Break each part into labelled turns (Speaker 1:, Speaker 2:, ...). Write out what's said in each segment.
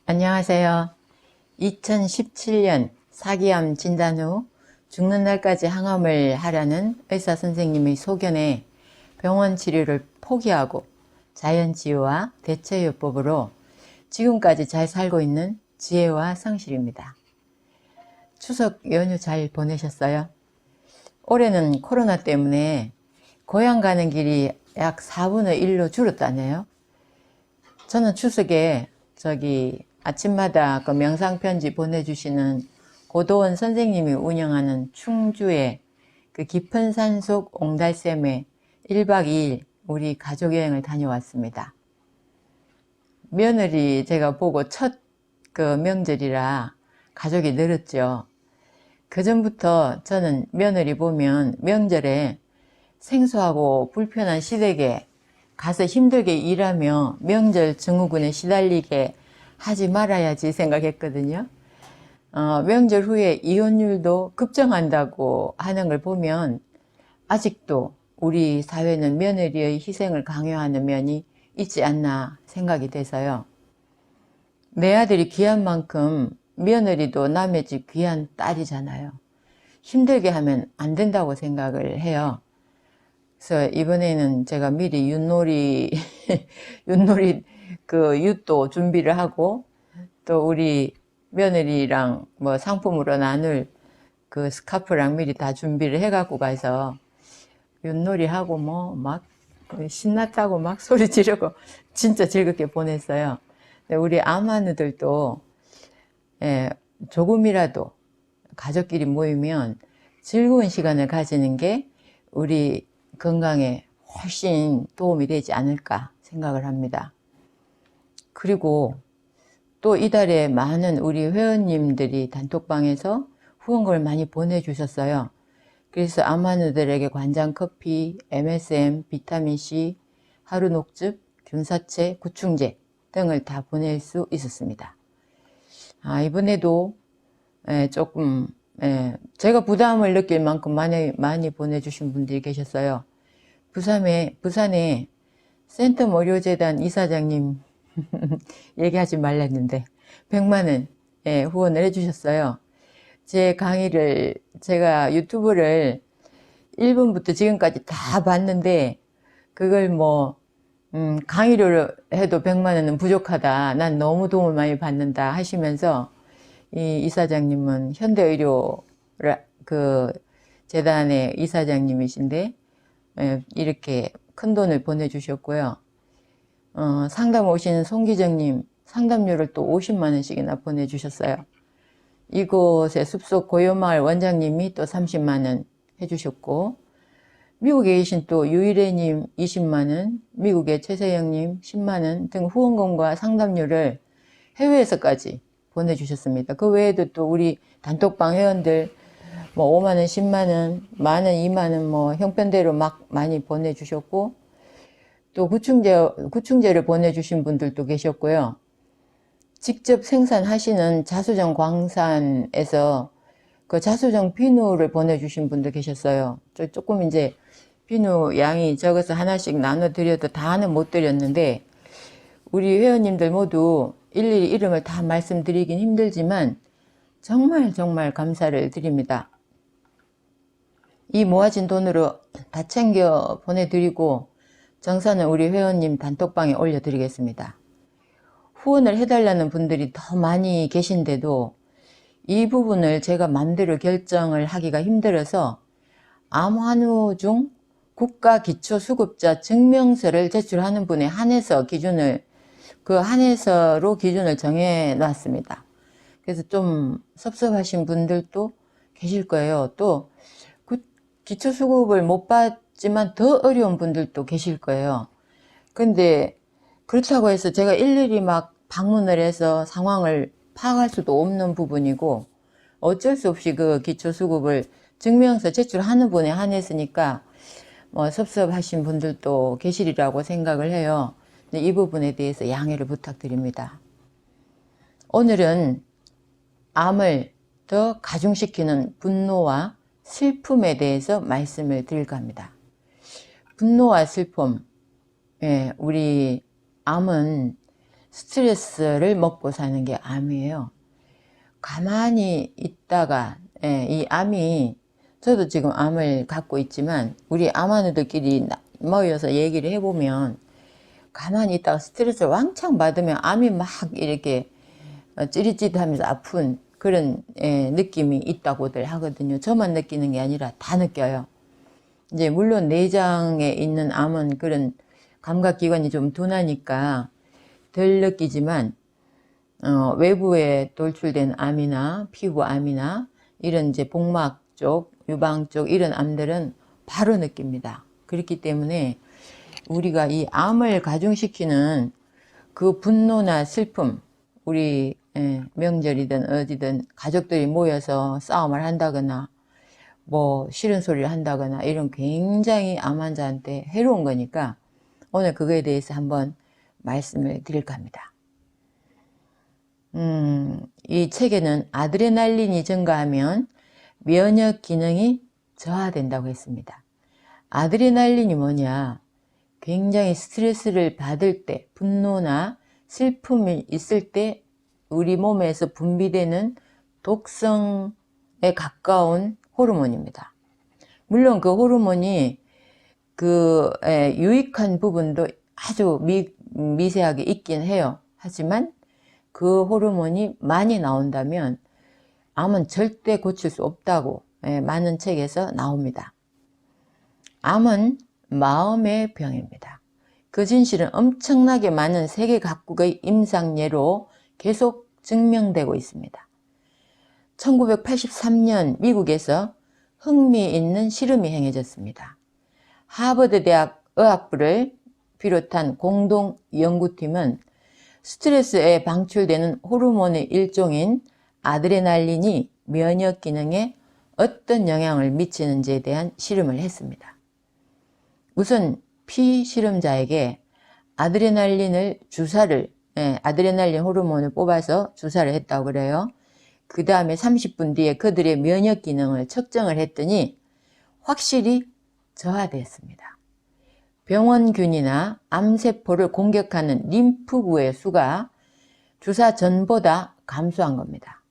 Speaker 1: 안녕하세요. 2017년 사기암 진단 후 죽는 날까지 항암을 하라는 의사 선생님의 소견에 병원 치료를 포기하고 자연치유와 대체요법으로 지금까지 잘 살고 있는 지혜와 성실입니다. 추석 연휴 잘 보내셨어요? 올해는 코로나 때문에 고향 가는 길이 약 4분의 1로 줄었다네요. 저는 추석에 아침마다 그 명상편지 보내주시는 고도원 선생님이 운영하는 충주의 그 깊은 산속 옹달샘에 1박 2일 우리 가족여행을 다녀왔습니다. 며느리 제가 보고 첫 그 명절이라 가족이 늘었죠. 그전부터 저는 며느리 보면 명절에 생소하고 불편한 시댁에 가서 힘들게 일하며 명절 증후군에 시달리게 하지 말아야지 생각했거든요. 명절 후에 이혼율도 급증한다고 하는 걸 보면 아직도 우리 사회는 며느리의 희생을 강요하는 면이 있지 않나 생각이 돼서요. 내 아들이 귀한 만큼 며느리도 남의 집 귀한 딸이잖아요. 힘들게 하면 안 된다고 생각을 해요. 그래서 이번에는 제가 미리 윷놀이 그 윷도 준비를 하고, 또 우리 며느리랑 뭐 상품으로 나눌 그 스카프랑 미리 다 준비를 해갖고 가서 윷놀이 하고 뭐 막 신났다고 막 소리 지르고 진짜 즐겁게 보냈어요. 우리 아마누들도 조금이라도 가족끼리 모이면 즐거운 시간을 가지는 게 우리 건강에 훨씬 도움이 되지 않을까 생각을 합니다. 그리고 또 이달에 많은 우리 회원님들이 단톡방에서 후원금을 많이 보내주셨어요. 그래서 아마누들에게 관장커피, MSM, 비타민C, 하루녹즙, 균사체, 구충제 등을 다 보낼 수 있었습니다. 이번에도 조금 제가 부담을 느낄 만큼 많이 보내주신 분들이 계셨어요. 부산에 센텀 의료재단 이사장님 얘기하지 말랬는데 100만 원 후원을 해주셨어요. 제 강의를 제가 유튜브를 1분부터 지금까지 다 봤는데 그걸 뭐 강의료로 해도 100만 원은 부족하다. 난 너무 도움을 많이 받는다 하시면서 이 이사장님은 현대의료 그 재단의 이사장님이신데 이렇게 큰 돈을 보내주셨고요. 상담 오신 송기정님 상담료를 또 50만 원씩이나 보내주셨어요. 이곳의 숲속 고요마을 원장님이 또 30만 원 해주셨고, 미국에 계신 또 유일애님 20만 원, 미국의 최세영님 10만 원 등 후원금과 상담료를 해외에서까지 보내주셨습니다. 그 외에도 또 우리 단톡방 회원들 뭐 5만 원, 10만 원, 만 원, 2만 원 뭐 형편대로 막 많이 보내주셨고, 또 구충제를 보내주신 분들도 계셨고요. 직접 생산하시는 자수정 광산에서 그 자수정 비누를 보내주신 분도 계셨어요. 조금 이제 비누 양이 적어서 하나씩 나눠드려도 다는 못 드렸는데, 우리 회원님들 모두 일일이 이름을 다 말씀드리긴 힘들지만 정말 감사를 드립니다. 이 모아진 돈으로 다 챙겨 보내드리고 정산은 우리 회원님 단톡방에 올려드리겠습니다. 후원을 해달라는 분들이 더 많이 계신데도 이 부분을 제가 마음대로 결정을 하기가 힘들어서 암환우 중 국가기초수급자 증명서를 제출하는 분에 한해서 한해서로 기준을 정해 놨습니다. 그래서 좀 섭섭하신 분들도 계실 거예요. 또 기초수급을 못 받지만 더 어려운 분들도 계실 거예요. 근데 그렇다고 해서 제가 일일이 막 방문을 해서 상황을 파악할 수도 없는 부분이고, 어쩔 수 없이 그 기초수급을 증명서 제출하는 분에 한해서니까 뭐 섭섭하신 분들도 계시리라고 생각을 해요. 이 부분에 대해서 양해를 부탁드립니다. 오늘은 암을 더 가중시키는 분노와 슬픔에 대해서 말씀을 드릴까 합니다. 분노와 슬픔, 우리 암은 스트레스를 먹고 사는 게 암이에요. 가만히 있다가 이 암이, 저도 지금 암을 갖고 있지만 우리 암환우들끼리 모여서 얘기를 해보면 가만히 있다가 스트레스를 왕창 받으면 암이 막 이렇게 찌릿찌릿하면서 아픈 그런 느낌이 있다고들 하거든요. 저만 느끼는 게 아니라 다 느껴요. 이제 물론 내장에 있는 암은 그런 감각기관이 좀 둔하니까 덜 느끼지만 외부에 돌출된 암이나 피부암이나 이런 이제 복막 쪽, 유방 쪽 이런 암들은 바로 느낍니다. 그렇기 때문에 우리가 이 암을 가중시키는 그 분노나 슬픔, 우리 명절이든 어디든 가족들이 모여서 싸움을 한다거나 뭐 싫은 소리를 한다거나 이런 굉장히 암 환자한테 해로운 거니까 오늘 그거에 대해서 한번 말씀을 드릴까 합니다. 이 책에는 아드레날린이 증가하면 면역 기능이 저하된다고 했습니다. 아드레날린이 뭐냐? 굉장히 스트레스를 받을 때, 분노나 슬픔이 있을 때 우리 몸에서 분비되는 독성에 가까운 호르몬입니다. 물론 그 호르몬이 유익한 부분도 아주 미세하게 있긴 해요. 하지만 그 호르몬이 많이 나온다면 암은 절대 고칠 수 없다고 많은 책에서 나옵니다. 암은 마음의 병입니다. 그 진실은 엄청나게 많은 세계 각국의 임상예로 계속 증명되고 있습니다. 1983년 미국에서 흥미있는 실험이 행해졌습니다. 하버드 대학 의학부를 비롯한 공동 연구팀은 스트레스에 방출되는 호르몬의 일종인 아드레날린이 면역 기능에 어떤 영향을 미치는지에 대한 실험을 했습니다. 우선 피실험자에게 아드레날린 호르몬을 뽑아서 주사를 했다고 그래요. 그 다음에 30분 뒤에 그들의 면역 기능을 측정을 했더니 확실히 저하됐습니다. 병원균이나 암세포를 공격하는 림프구의 수가 주사 전보다 감소한 겁니다.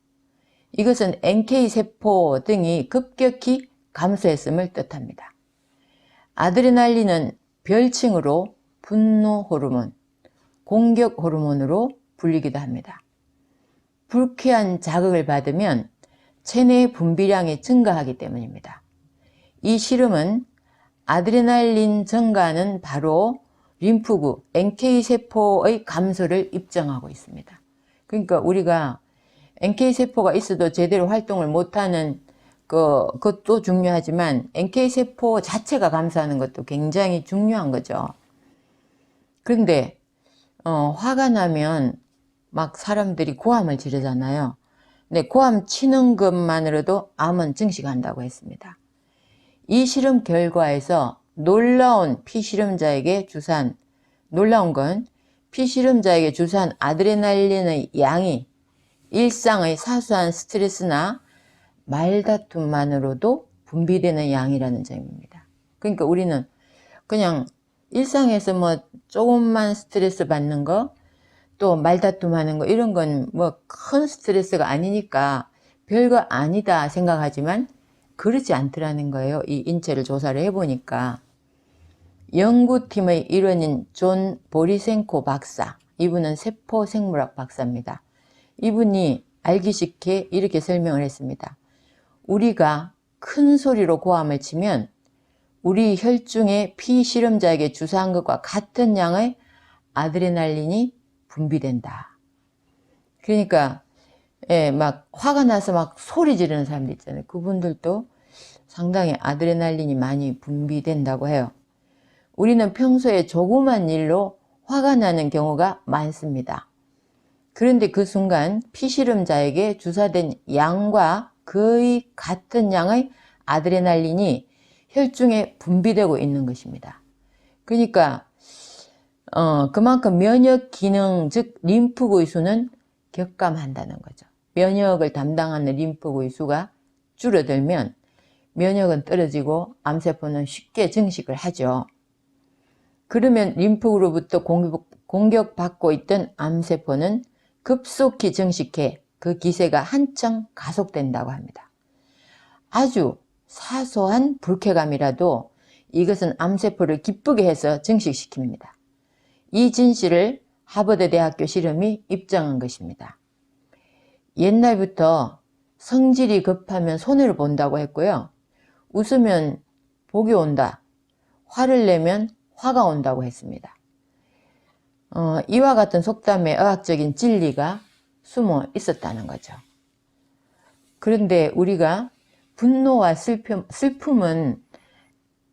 Speaker 1: 이것은 NK세포 등이 급격히 감소했음을 뜻합니다. 아드레날린은 별칭으로 분노 호르몬, 공격 호르몬으로 불리기도 합니다. 불쾌한 자극을 받으면 체내 분비량이 증가하기 때문입니다. 이 실험은 아드레날린 증가는 바로 림프구, NK세포의 감소를 입증하고 있습니다. 그러니까 우리가 NK세포가 있어도 제대로 활동을 못하는 그것도 중요하지만 NK세포 자체가 감소하는 것도 굉장히 중요한 거죠. 그런데 화가 나면 막 사람들이 고함을 지르잖아요. 근데 고함 치는 것만으로도 암은 증식한다고 했습니다. 이 실험 결과에서 놀라운 건 피실험자에게 주사한 아드레날린의 양이 일상의 사소한 스트레스나 말다툼만으로도 분비되는 양이라는 점입니다. 그러니까 우리는 그냥 일상에서 뭐 조금만 스트레스 받는 거, 또 말다툼하는 거 이런 건 뭐 큰 스트레스가 아니니까 별거 아니다 생각하지만 그렇지 않더라는 거예요. 이 인체를 조사를 해보니까. 연구팀의 일원인 존 보리센코 박사, 이분은 세포생물학 박사입니다. 이분이 알기 쉽게 이렇게 설명을 했습니다. 우리가 큰 소리로 고함을 치면 우리 혈중에 피실험자에게 주사한 것과 같은 양의 아드레날린이 분비된다. 그러니까 막 화가 나서 막 소리 지르는 사람들 있잖아요. 그분들도 상당히 아드레날린이 많이 분비된다고 해요. 우리는 평소에 조그만 일로 화가 나는 경우가 많습니다. 그런데 그 순간 피실험자에게 주사된 양과 거의 같은 양의 아드레날린이 혈중에 분비되고 있는 것입니다. 그러니까 그만큼 면역 기능, 즉 림프구의 수는 격감한다는 거죠. 면역을 담당하는 림프구의 수가 줄어들면 면역은 떨어지고 암세포는 쉽게 증식을 하죠. 그러면 림프구로부터 공격받고 있던 암세포는 급속히 증식해 그 기세가 한층 가속된다고 합니다. 아주 사소한 불쾌감이라도 이것은 암세포를 기쁘게 해서 증식시킵니다. 이 진실을 하버드 대학교 실험이 입증한 것입니다. 옛날부터 성질이 급하면 손해를 본다고 했고요. 웃으면 복이 온다. 화를 내면 화가 온다고 했습니다. 이와 같은 속담에 의학적인 진리가 숨어 있었다는 거죠. 그런데 우리가 분노와 슬픔은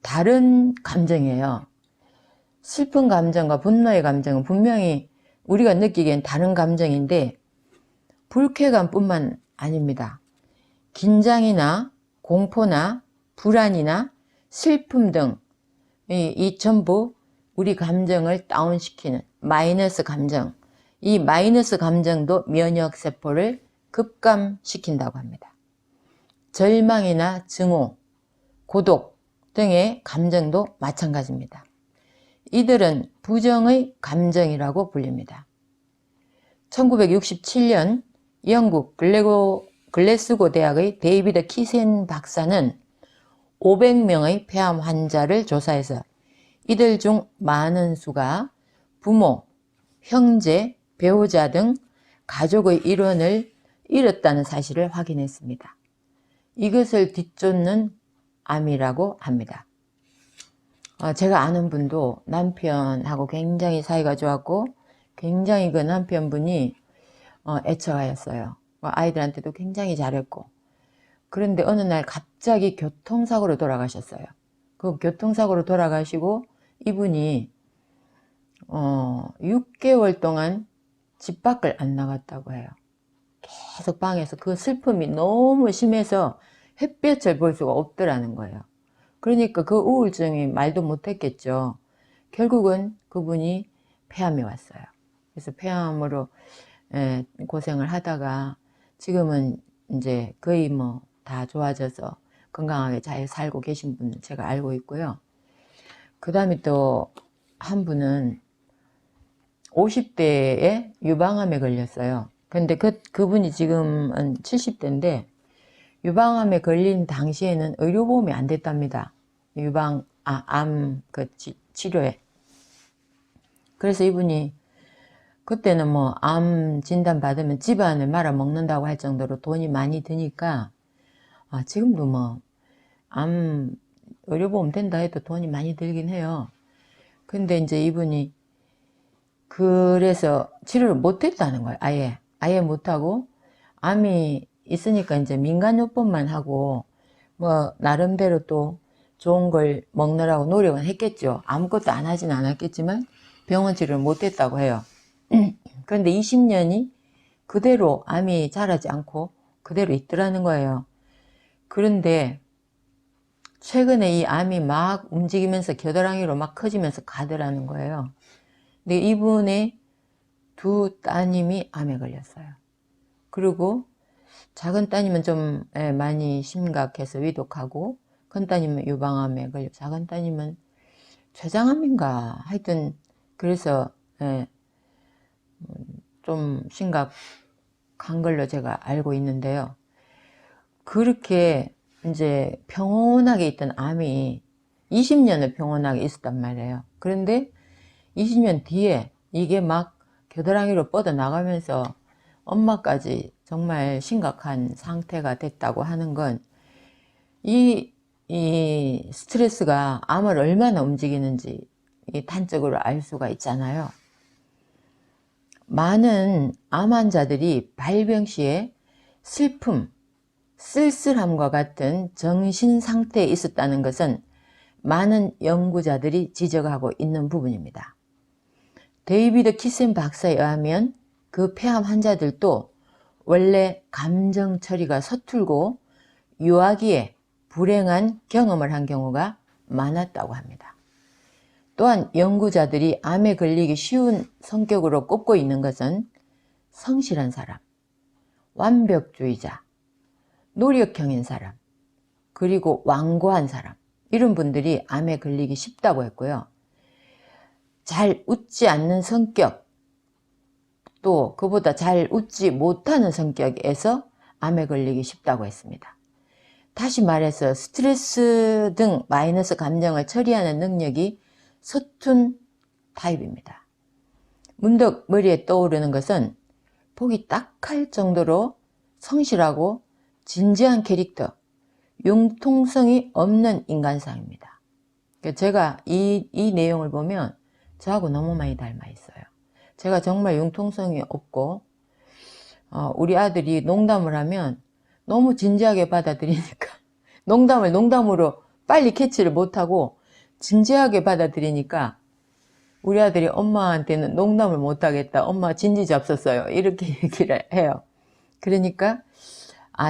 Speaker 1: 다른 감정이에요. 슬픈 감정과 분노의 감정은 분명히 우리가 느끼기엔 다른 감정인데 불쾌감뿐만 아닙니다. 긴장이나 공포나 불안이나 슬픔 등 이 전부 우리 감정을 다운시키는 마이너스 감정, 이 마이너스 감정도 면역세포를 급감시킨다고 합니다. 절망이나 증오, 고독 등의 감정도 마찬가지입니다. 이들은 부정의 감정이라고 불립니다. 1967년 영국 글래스고 대학의 데이비드 키센 박사는 500명의 폐암 환자를 조사해서 이들 중 많은 수가 부모, 형제, 배우자 등 가족의 일원을 잃었다는 사실을 확인했습니다. 이것을 뒤쫓는 암이라고 합니다. 제가 아는 분도 남편하고 굉장히 사이가 좋았고 굉장히 그 남편분이 애처가였어요. 아이들한테도 굉장히 잘했고, 그런데 어느 날 갑자기 교통사고로 돌아가셨어요. 그 교통사고로 돌아가시고 이분이 6개월 동안 집 밖을 안 나갔다고 해요. 계속 방에서 그 슬픔이 너무 심해서 햇볕을 볼 수가 없더라는 거예요. 그러니까 그 우울증이 말도 못했겠죠. 결국은 그분이 폐암이 왔어요. 그래서 폐암으로 고생을 하다가 지금은 이제 거의 뭐 다 좋아져서 건강하게 잘 살고 계신 분 제가 알고 있고요. 그 다음에 또 한 분은 50대에 유방암에 걸렸어요. 근데 그분이 지금은 70대인데 유방암에 걸린 당시에는 의료보험이 안 됐답니다. 암 치료에. 그래서 이분이 그때는 뭐 암 진단 받으면 집안을 말아 먹는다고 할 정도로 돈이 많이 드니까 지금도 뭐 암 의료보험 된다 해도 돈이 많이 들긴 해요. 근데 이제 이분이 그래서 치료를 못했다는 거예요. 아예 못하고 암이 있으니까 이제 민간요법만 하고 뭐 나름대로 또 좋은 걸 먹느라고 노력은 했겠죠. 아무것도 안 하진 않았겠지만 병원 치료를 못했다고 해요. 그런데 20년이 그대로 암이 자라지 않고 그대로 있더라는 거예요. 그런데 최근에 이 암이 막 움직이면서 겨드랑이로 막 커지면서 가더라는 거예요. 근데 이분의 두 따님이 암에 걸렸어요. 그리고 작은 따님은 좀 많이 심각해서 위독하고, 큰 따님은 유방암에 걸려, 작은 따님은 췌장암인가 하여튼 그래서 좀 심각한 걸로 제가 알고 있는데요. 그렇게 이제 평온하게 있던 암이 20년을 평온하게 있었단 말이에요. 그런데 20년 뒤에 이게 막 겨드랑이로 뻗어나가면서 엄마까지 정말 심각한 상태가 됐다고 하는 건 이 스트레스가 암을 얼마나 움직이는지 단적으로 알 수가 있잖아요. 많은 암 환자들이 발병 시에 슬픔, 쓸쓸함과 같은 정신 상태에 있었다는 것은 많은 연구자들이 지적하고 있는 부분입니다. 데이비드 키센 박사에 의하면 그 폐암 환자들도 원래 감정 처리가 서툴고 유아기에 불행한 경험을 한 경우가 많았다고 합니다. 또한 연구자들이 암에 걸리기 쉬운 성격으로 꼽고 있는 것은 성실한 사람, 완벽주의자, 노력형인 사람, 그리고 완고한 사람, 이런 분들이 암에 걸리기 쉽다고 했고요. 잘 웃지 않는 성격, 또 그보다 잘 웃지 못하는 성격에서 암에 걸리기 쉽다고 했습니다. 다시 말해서 스트레스 등 마이너스 감정을 처리하는 능력이 서툰 타입입니다. 문득 머리에 떠오르는 것은 보기 딱할 정도로 성실하고 진지한 캐릭터, 융통성이 없는 인간상입니다. 제가 이 내용을 보면 저하고 너무 많이 닮아 있어요. 제가 정말 융통성이 없고 우리 아들이 농담을 하면 너무 진지하게 받아들이니까 농담을 농담으로 빨리 캐치를 못하고 진지하게 받아들이니까 우리 아들이 엄마한테는 농담을 못하겠다. 엄마 진지 잡섰어요. 이렇게 얘기를 해요. 그러니까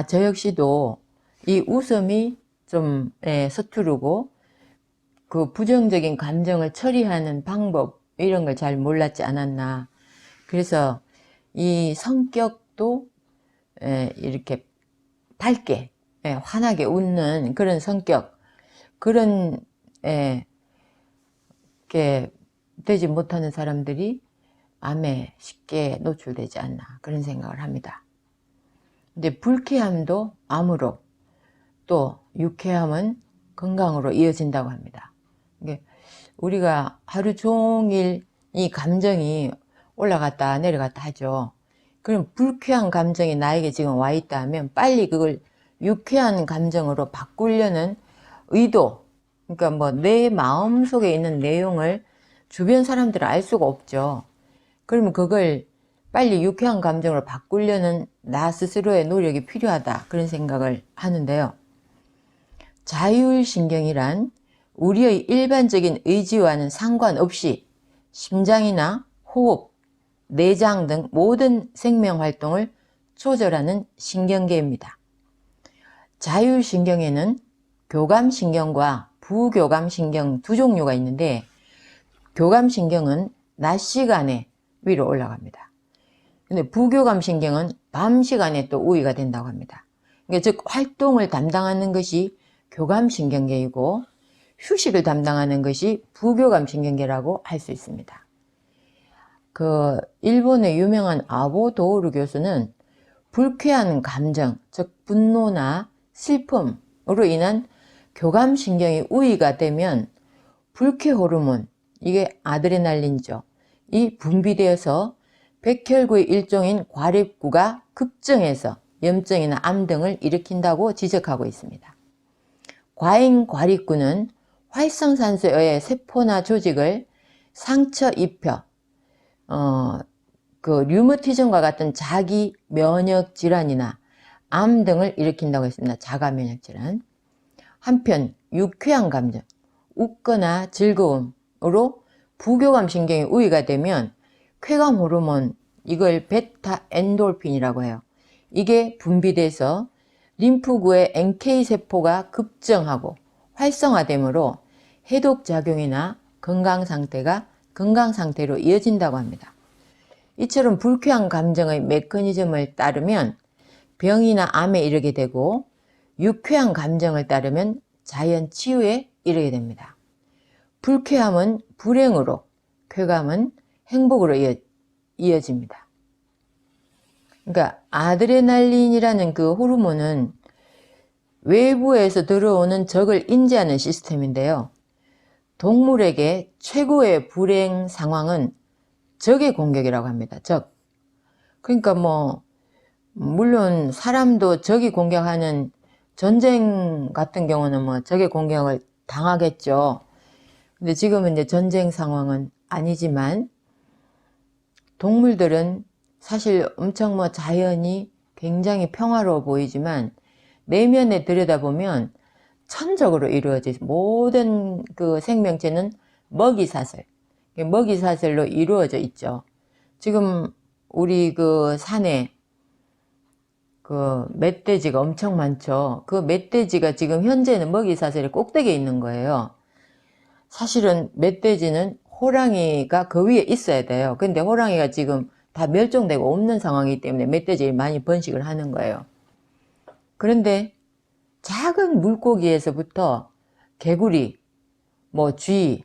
Speaker 1: 저 역시도 이 웃음이 좀 서투르고 그 부정적인 감정을 처리하는 방법 이런 걸 잘 몰랐지 않았나. 그래서 이 성격도 이렇게 밝게 환하게 웃는 그런 성격, 그런 게 되지 못하는 사람들이 암에 쉽게 노출되지 않나 그런 생각을 합니다. 근데 불쾌함도 암으로, 또 유쾌함은 건강으로 이어진다고 합니다. 우리가 하루 종일 이 감정이 올라갔다 내려갔다 하죠. 그럼 불쾌한 감정이 나에게 지금 와 있다 하면 빨리 그걸 유쾌한 감정으로 바꾸려는 의도, 그러니까 뭐 내 마음 속에 있는 내용을 주변 사람들은 알 수가 없죠. 그러면 그걸 빨리 유쾌한 감정으로 바꾸려는 나 스스로의 노력이 필요하다 그런 생각을 하는데요. 자율신경이란 우리의 일반적인 의지와는 상관없이 심장이나 호흡, 내장 등 모든 생명활동을 조절하는 신경계입니다. 자율신경에는 교감신경과 부교감신경 두 종류가 있는데, 교감신경은 낮 시간에 위로 올라갑니다. 근데 부교감신경은 밤 시간에 또 우위가 된다고 합니다. 그러니까 즉 활동을 담당하는 것이 교감신경계이고 휴식을 담당하는 것이 부교감신경계라고 할 수 있습니다. 일본의 유명한 아보 도오루 교수는 불쾌한 감정, 즉 분노나 슬픔으로 인한 교감신경이 우위가 되면 불쾌 호르몬, 이게 아드레날린이죠. 이 분비되어서 백혈구의 일종인 과립구가 급증해서 염증이나 암 등을 일으킨다고 지적하고 있습니다. 과잉 과립구는 활성산소에 의해 세포나 조직을 상처 입혀 류머티즘과 같은 자기 면역 질환이나 암 등을 일으킨다고 했습니다. 자가 면역 질환. 한편 유쾌한 감정, 웃거나 즐거움으로 부교감 신경이 우위가 되면 쾌감 호르몬, 이걸 베타 엔돌핀이라고 해요. 이게 분비돼서 림프구의 NK 세포가 급증하고 활성화되므로 해독작용이나 건강 상태로 이어진다고 합니다. 이처럼 불쾌한 감정의 메커니즘을 따르면 병이나 암에 이르게 되고, 유쾌한 감정을 따르면 자연 치유에 이르게 됩니다. 불쾌함은 불행으로, 쾌감은 행복으로 이어집니다. 그러니까 아드레날린이라는 그 호르몬은 외부에서 들어오는 적을 인지하는 시스템인데요. 동물에게 최고의 불행 상황은 적의 공격이라고 합니다. 적. 그러니까 물론 사람도 적이 공격하는 전쟁 같은 경우는 적의 공격을 당하겠죠. 근데 지금은 이제 전쟁 상황은 아니지만, 동물들은 사실 엄청 자연이 굉장히 평화로워 보이지만 내면에 들여다보면 천적으로 이루어진 모든 그 생명체는 먹이사슬로 이루어져 있죠. 지금 우리 그 산에 그 멧돼지가 엄청 많죠. 그 멧돼지가 지금 현재는 먹이사슬의 꼭대기에 있는 거예요. 사실은 멧돼지는 호랑이가 그 위에 있어야 돼요. 근데 호랑이가 지금 다 멸종되고 없는 상황이기 때문에 멧돼지를 많이 번식을 하는 거예요. 그런데 작은 물고기에서부터 개구리, 쥐,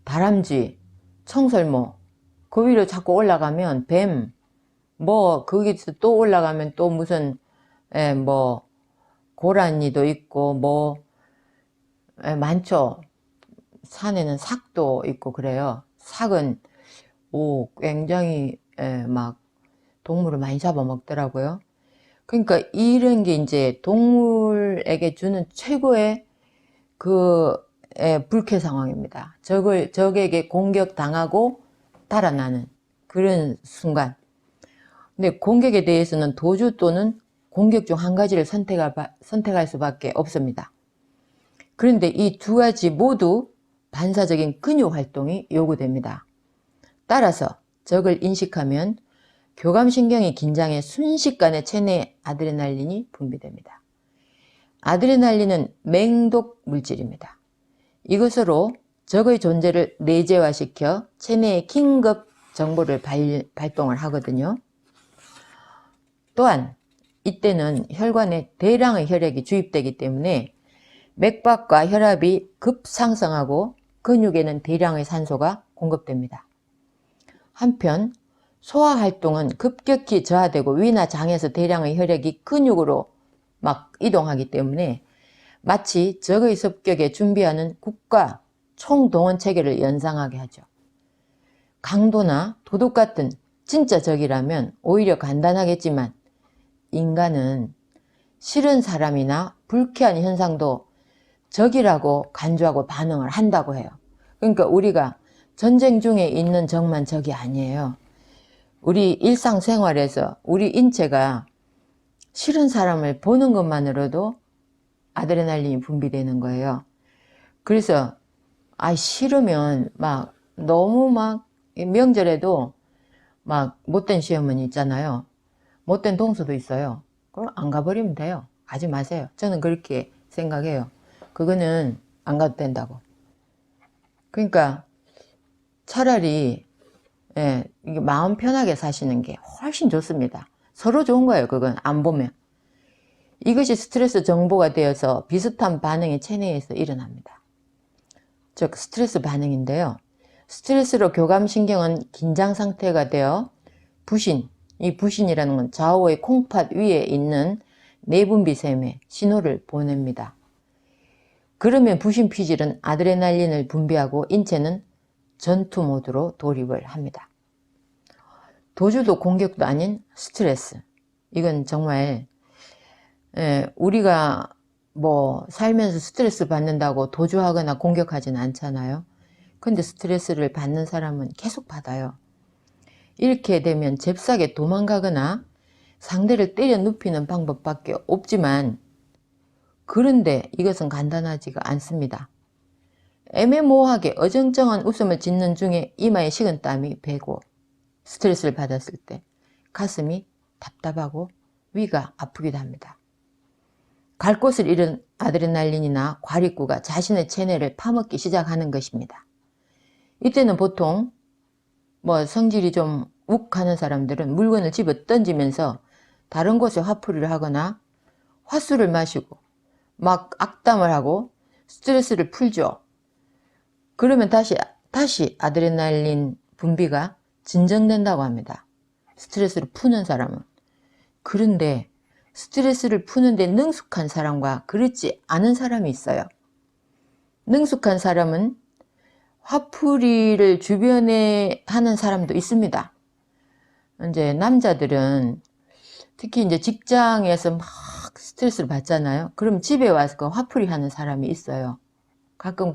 Speaker 1: 다람쥐, 청설모, 그 위로 자꾸 올라가면 뱀, 뭐 거기서 또 올라가면 또 무슨 뭐 고라니도 있고 뭐 많죠. 산에는 삭도 있고 그래요. 삭은 굉장히 막 동물을 많이 잡아먹더라고요. 그러니까 이런 게 이제 동물에게 주는 최고의 불쾌 상황입니다. 적에게 공격당하고 달아나는 그런 순간. 근데 공격에 대해서는 도주 또는 공격 중 한 가지를 선택할 수밖에 없습니다. 그런데 이 두 가지 모두 반사적인 근육 활동이 요구됩니다. 따라서 적을 인식하면 교감신경이 긴장해 순식간에 체내 아드레날린이 분비됩니다. 아드레날린은 맹독 물질입니다. 이것으로 적의 존재를 내재화시켜 체내에 긴급 정보를 발동을 하거든요. 또한 이때는 혈관에 대량의 혈액이 주입되기 때문에 맥박과 혈압이 급상승하고 근육에는 대량의 산소가 공급됩니다. 한편 소화활동은 급격히 저하되고 위나 장에서 대량의 혈액이 근육으로 막 이동하기 때문에 마치 적의 습격에 준비하는 국가 총동원 체계를 연상하게 하죠. 강도나 도둑 같은 진짜 적이라면 오히려 간단하겠지만 인간은 싫은 사람이나 불쾌한 현상도 적이라고 간주하고 반응을 한다고 해요. 그러니까 우리가 전쟁 중에 있는 적만 적이 아니에요. 우리 일상생활에서 우리 인체가 싫은 사람을 보는 것만으로도 아드레날린이 분비되는 거예요. 그래서 싫으면 막 너무 막 명절에도 막 못된 시어머니 있잖아요. 못된 동서도 있어요. 그럼 안 가버리면 돼요. 가지 마세요. 저는 그렇게 생각해요. 그거는 안 가도 된다고. 그러니까 차라리 이게 마음 편하게 사시는 게 훨씬 좋습니다. 서로 좋은 거예요. 그건 안 보면. 이것이 스트레스 정보가 되어서 비슷한 반응이 체내에서 일어납니다. 즉 스트레스 반응인데요. 스트레스로 교감신경은 긴장 상태가 되어 부신, 이 부신이라는 건 좌우의 콩팥 위에 있는 내분비샘에 신호를 보냅니다. 그러면 부신 피질은 아드레날린을 분비하고 인체는 전투 모드로 돌입을 합니다. 도주도 공격도 아닌 스트레스. 이건 정말 우리가 뭐 살면서 스트레스 받는다고 도주하거나 공격하진 않잖아요. 근데 스트레스를 받는 사람은 계속 받아요. 이렇게 되면 잽싸게 도망가거나 상대를 때려 눕히는 방법밖에 없지만 그런데 이것은 간단하지가 않습니다. 애매모호하게 어정쩡한 웃음을 짓는 중에 이마에 식은땀이 배고 스트레스를 받았을 때 가슴이 답답하고 위가 아프기도 합니다. 갈 곳을 잃은 아드레날린이나 과립구가 자신의 체내를 파먹기 시작하는 것입니다. 이때는 보통 뭐 성질이 좀 욱하는 사람들은 물건을 집어 던지면서 다른 곳에 화풀이를 하거나 화수를 마시고 막 악담을 하고 스트레스를 풀죠. 그러면 다시 아드레날린 분비가 진정된다고 합니다. 스트레스를 푸는 사람은. 그런데 스트레스를 푸는데 능숙한 사람과 그렇지 않은 사람이 있어요. 능숙한 사람은 화풀이를 주변에 하는 사람도 있습니다. 이제 남자들은 특히 이제 직장에서 막 스트레스를 받잖아요. 그럼 집에 와서 그 화풀이 하는 사람이 있어요. 가끔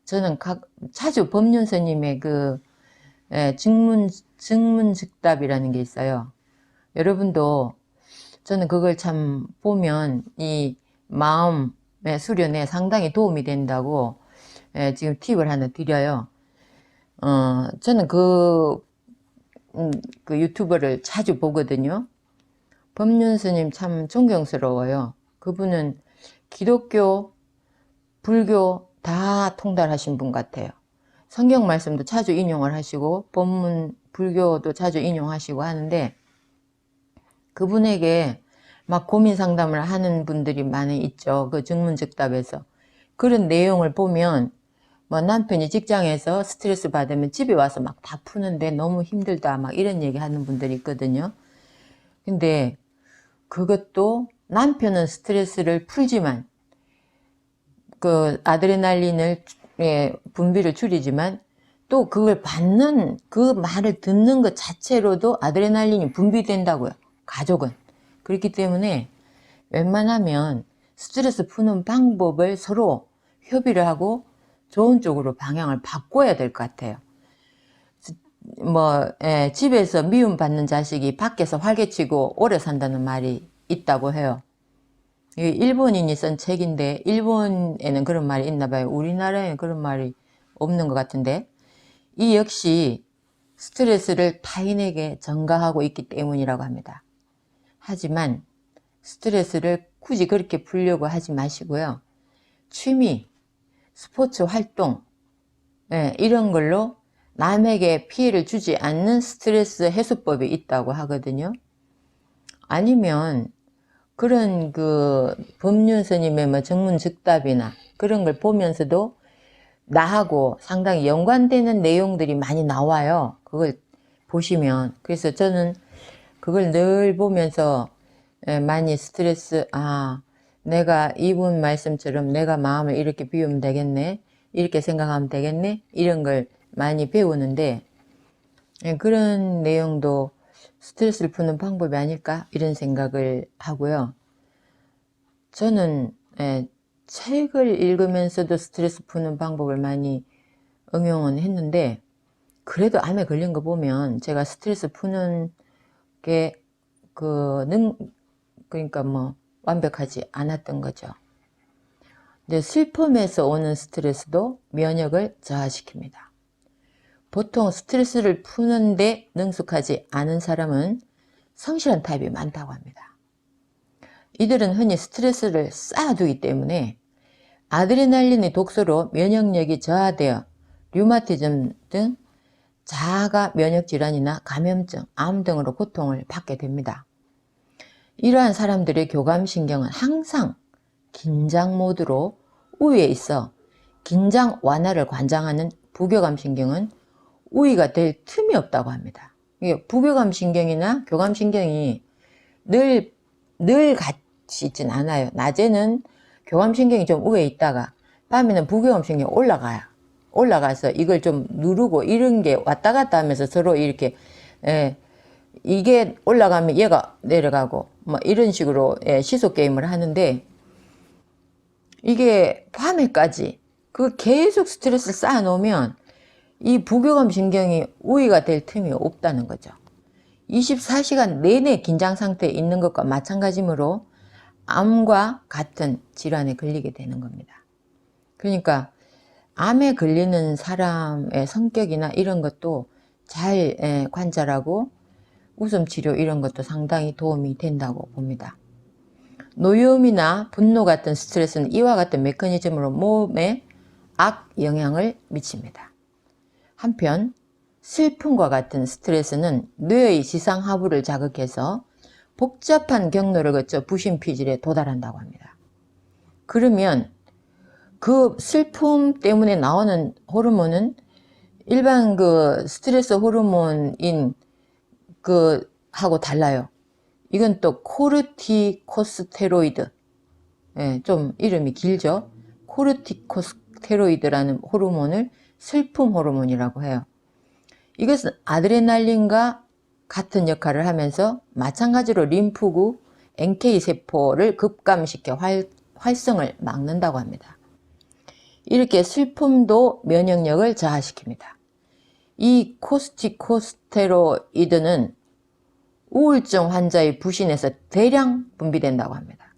Speaker 1: 저는 자주 법륜스님의 증문즉답이라는 게 있어요. 여러분도 저는 그걸 참 보면 이 마음의 수련에 상당히 도움이 된다고 지금 팁을 하나 드려요. 저는 그 유튜버를 자주 보거든요. 법륜스님 참 존경스러워요. 그분은 기독교, 불교 다 통달하신 분 같아요. 성경 말씀도 자주 인용을 하시고 법문, 불교도 자주 인용하시고 하는데 그분에게 막 고민 상담을 하는 분들이 많이 있죠. 그 증문즉답에서. 그런 내용을 보면 뭐 남편이 직장에서 스트레스 받으면 집에 와서 막 다 푸는데 너무 힘들다 막 이런 얘기 하는 분들이 있거든요. 근데 그것도 남편은 스트레스를 풀지만 그 아드레날린을 분비를 줄이지만 또 그걸 받는 그 말을 듣는 것 자체로도 아드레날린이 분비된다고요. 가족은. 그렇기 때문에 웬만하면 스트레스 푸는 방법을 서로 협의를 하고 좋은 쪽으로 방향을 바꿔야 될 것 같아요. 집에서 미움받는 자식이 밖에서 활개치고 오래 산다는 말이 있다고 해요. 이게 일본인이 쓴 책인데 일본에는 그런 말이 있나 봐요. 우리나라에는 그런 말이 없는 것 같은데 이 역시 스트레스를 타인에게 전가하고 있기 때문이라고 합니다. 하지만 스트레스를 굳이 그렇게 풀려고 하지 마시고요. 취미, 스포츠 활동 이런 걸로 남에게 피해를 주지 않는 스트레스 해소법이 있다고 하거든요. 아니면 그런 그 법륜 스님의 뭐 정문즉답이나 그런 걸 보면서도 나하고 상당히 연관되는 내용들이 많이 나와요. 그걸 보시면. 그래서 저는 그걸 늘 보면서 많이 스트레스, 내가 이분 말씀처럼 내가 마음을 이렇게 비우면 되겠네, 이렇게 생각하면 되겠네, 이런 걸 많이 배우는데 그런 내용도 스트레스를 푸는 방법이 아닐까 이런 생각을 하고요. 저는 책을 읽으면서도 스트레스 푸는 방법을 많이 응용은 했는데 그래도 암에 걸린 거 보면 제가 스트레스 푸는 게 그러니까 뭐 완벽하지 않았던 거죠. 근데 슬픔에서 오는 스트레스도 면역을 저하시킵니다. 보통 스트레스를 푸는데 능숙하지 않은 사람은 성실한 타입이 많다고 합니다. 이들은 흔히 스트레스를 쌓아두기 때문에 아드레날린의 독소로 면역력이 저하되어 류마티즘 등 자가 면역질환이나 감염증, 암 등으로 고통을 받게 됩니다. 이러한 사람들의 교감신경은 항상 긴장 모드로 우위에 있어 긴장 완화를 관장하는 부교감신경은 우위가 될 틈이 없다고 합니다. 이게 부교감신경이나 교감신경이 늘 같이 있진 않아요. 낮에는 교감신경이 좀 우위에 있다가 밤에는 부교감신경이 올라가서 이걸 좀 누르고 이런 게 왔다 갔다 하면서 서로 이렇게 이게 올라가면 얘가 내려가고 뭐 이런 식으로 시소 게임을 하는데 이게 밤에까지 그 계속 스트레스를 쌓아 놓으면 이 부교감 신경이 우위가 될 틈이 없다는 거죠. 24시간 내내 긴장 상태에 있는 것과 마찬가지므로 암과 같은 질환에 걸리게 되는 겁니다. 그러니까 암에 걸리는 사람의 성격이나 이런 것도 잘 관찰하고 웃음치료 이런 것도 상당히 도움이 된다고 봅니다. 노여움이나 분노 같은 스트레스는 이와 같은 메커니즘으로 몸에 악영향을 미칩니다. 한편 슬픔과 같은 스트레스는 뇌의 지상하부를 자극해서 복잡한 경로를 거쳐 부신피질에 도달한다고 합니다. 그러면 그 슬픔 때문에 나오는 호르몬은 일반 그 스트레스 호르몬인 하고 달라요. 이건 또 코르티코스테로이드. 좀 이름이 길죠. 코르티코스테로이드라는 호르몬을 슬픔 호르몬이라고 해요. 이것은 아드레날린과 같은 역할을 하면서 마찬가지로 림프구 NK세포를 급감시켜 활성을 막는다고 합니다. 이렇게 슬픔도 면역력을 저하시킵니다. 이 코르티코스테로이드는 우울증 환자의 부신에서 대량 분비된다고 합니다.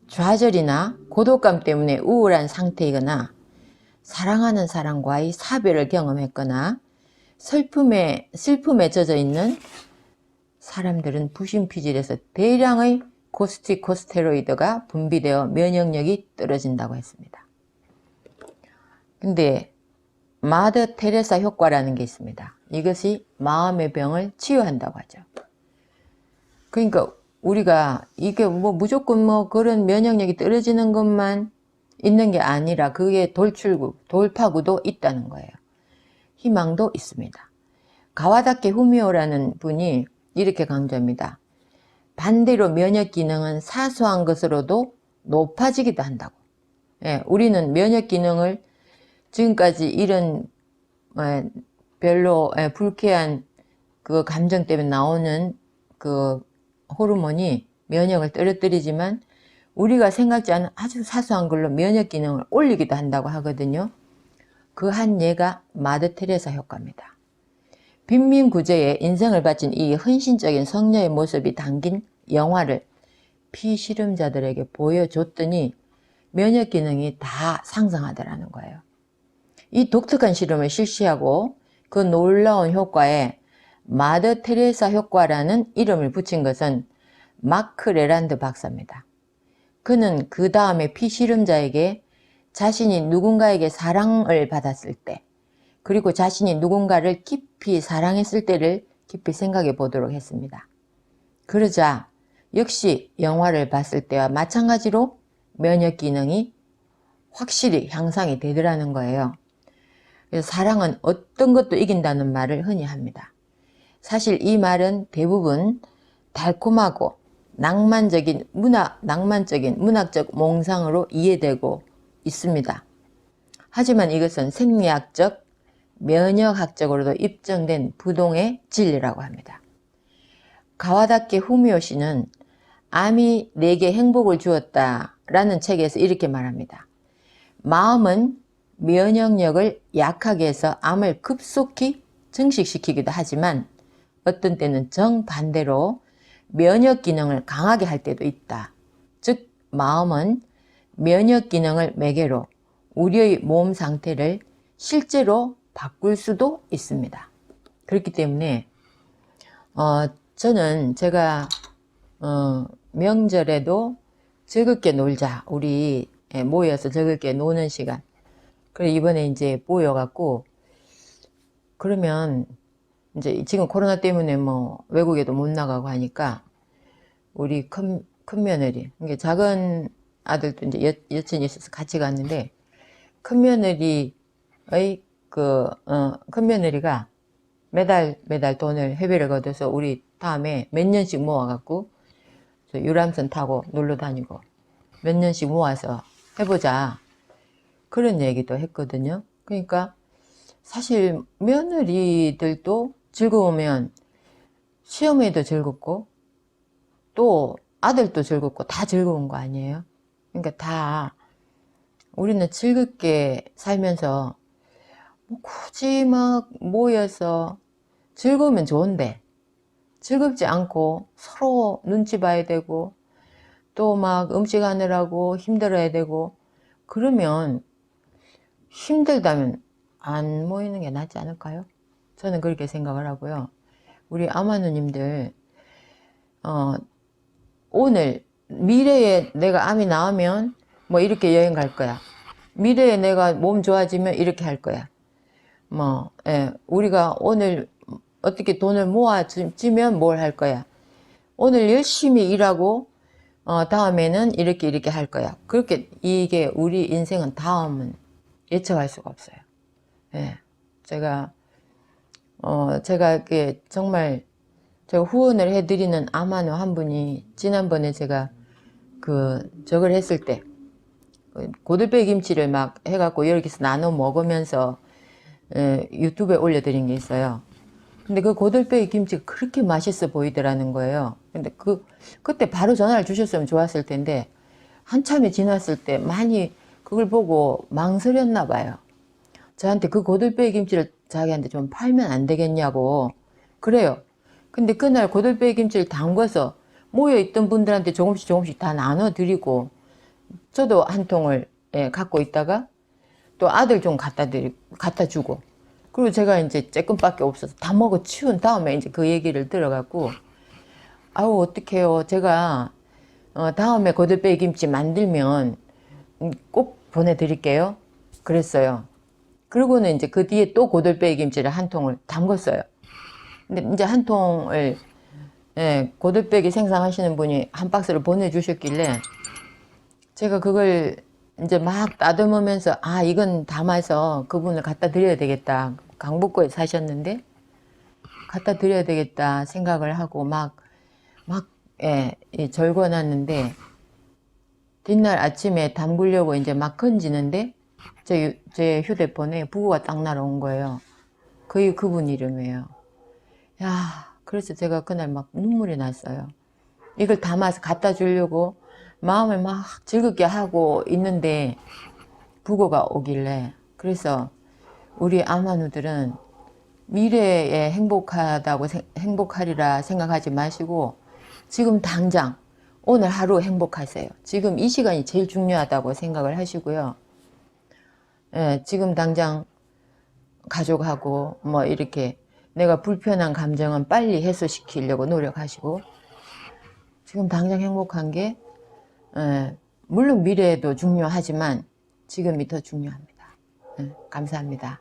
Speaker 1: 좌절이나 고독감 때문에 우울한 상태이거나 사랑하는 사람과의 사별을 경험했거나 슬픔에 젖어 있는 사람들은 부신피질에서 대량의 코르티코스테로이드가 분비되어 면역력이 떨어진다고 했습니다. 근데 마더 테레사 효과라는 게 있습니다. 이것이 마음의 병을 치유한다고 하죠. 그러니까 우리가 이게 뭐 무조건 뭐 그런 면역력이 떨어지는 것만 있는 게 아니라 그게 돌파구도 있다는 거예요. 희망도 있습니다. 가와다케 후미오라는 분이 이렇게 강조합니다. 반대로 면역 기능은 사소한 것으로도 높아지기도 한다고. 예, 우리는 면역 기능을 지금까지 이런 별로 불쾌한 그 감정 때문에 나오는 그 호르몬이 면역을 떨어뜨리지만 우리가 생각지 않은 아주 사소한 걸로 면역 기능을 올리기도 한다고 하거든요. 그 한 예가 마더 테레사 효과입니다. 빈민 구제에 인생을 바친 이 헌신적인 성녀의 모습이 담긴 영화를 피실험자들에게 보여줬더니 면역 기능이 다 상승하더라는 거예요. 이 독특한 실험을 실시하고 그 놀라운 효과에 마더 테레사 효과라는 이름을 붙인 것은 마크 레란드 박사입니다. 그는 그 다음에 피실험자에게 자신이 누군가에게 사랑을 받았을 때, 그리고 자신이 누군가를 깊이 사랑했을 때를 깊이 생각해 보도록 했습니다. 그러자 역시 영화를 봤을 때와 마찬가지로 면역 기능이 확실히 향상이 되더라는 거예요. 그래서 사랑은 어떤 것도 이긴다는 말을 흔히 합니다. 사실 이 말은 대부분 달콤하고 낭만적인 문학적 몽상으로 이해되고 있습니다. 하지만 이것은 생리학적, 면역학적으로도 입증된 부동의 진리라고 합니다. 가와다케 후미오 씨는 암이 내게 행복을 주었다 라는 책에서 이렇게 말합니다. 마음은 면역력을 약하게 해서 암을 급속히 증식시키기도 하지만 어떤 때는 정반대로 면역 기능을 강하게 할 때도 있다. 즉 마음은 면역 기능을 매개로 우리의 몸 상태를 실제로 바꿀 수도 있습니다. 그렇기 때문에 저는 제가 명절에도 즐겁게 놀자, 우리 모여서 즐겁게 노는 시간. 그래 이번에 이제 모여갖고 그러면 이제 지금 코로나 때문에 뭐 외국에도 못 나가고 하니까 우리 큰 며느리, 이게 작은 아들도 이제 여친이 있어서 같이 갔는데 큰 며느리의 큰 며느리가 매달 돈을 회비를 걷어서 우리 다음에 몇 년씩 모아갖고 유람선 타고 놀러 다니고 몇 년씩 모아서 해보자 그런 얘기도 했거든요. 그러니까 사실 며느리들도 즐거우면 시어머니도 즐겁고 또 아들도 즐겁고 다 즐거운 거 아니에요? 그러니까 다 우리는 즐겁게 살면서 뭐 굳이 막 모여서 즐거우면 좋은데 즐겁지 않고 서로 눈치 봐야 되고 또 막 음식 하느라고 힘들어야 되고 그러면 힘들다면 안 모이는 게 낫지 않을까요? 저는 그렇게 생각을 하고요. 우리 아마누님들 오늘 미래에 내가 암이 나으면 뭐 이렇게 여행 갈 거야. 미래에 내가 몸 좋아지면 이렇게 할 거야. 우리가 오늘 어떻게 돈을 모아지면 뭘 할 거야. 오늘 열심히 일하고 다음에는 이렇게 할 거야. 그렇게 이게 우리 인생은 다음은 예측할 수가 없어요. 예. 제가 정말 제가 후원을 해드리는 아마노 한 분이 지난번에 제가 저걸 했을 때 고들빼 김치를 막 해갖고 여기서 나눠 먹으면서 유튜브에 올려드린 게 있어요. 근데 그 고들빼 김치가 그렇게 맛있어 보이더라는 거예요. 근데 그때 바로 전화를 주셨으면 좋았을 텐데 한참이 지났을 때 많이 그걸 보고 망설였나 봐요. 저한테 그 고들빼 김치를 자기한테 좀 팔면 안 되겠냐고 그래요. 근데 그날 고들빼 김치를 담궈서 모여있던 분들한테 조금씩 다 나눠드리고 저도 한 통을 갖고 있다가 또 아들 좀 갖다 주고 그리고 제가 이제 조금밖에 없어서 다 먹어 치운 다음에 이제 그 얘기를 들어갖고 아우 어떡해요. 제가 다음에 고들빼 김치 만들면 꼭 보내드릴게요. 그랬어요. 그리고는 이제 그 뒤에 또 고들빼 김치를 한 통을 담궜어요. 근데 이제 한 통을 고들빼기 생산하시는 분이 한 박스를 보내주셨길래 제가 그걸 이제 막 따듬으면서 아 이건 담아서 그분을 갖다 드려야 되겠다. 강북구에 사셨는데 갖다 드려야 되겠다 생각을 하고 막 예, 절궈놨는데 뒷날 아침에 담그려고 이제 막 건지는데 제 휴대폰에 부고가 딱 날아온 거예요. 거의 그분 이름이에요. 야, 그래서 제가 그날 막 눈물이 났어요. 이걸 담아서 갖다 주려고 마음을 막 즐겁게 하고 있는데 부고가 오길래 그래서 우리 아마누들은 미래에 행복하리라 생각하지 마시고 지금 당장 오늘 하루 행복하세요. 지금 이 시간이 제일 중요하다고 생각을 하시고요. 예, 지금 당장 가족하고 뭐 이렇게 내가 불편한 감정은 빨리 해소시키려고 노력하시고 지금 당장 행복한 게 물론 미래도 중요하지만 지금이 더 중요합니다. 감사합니다.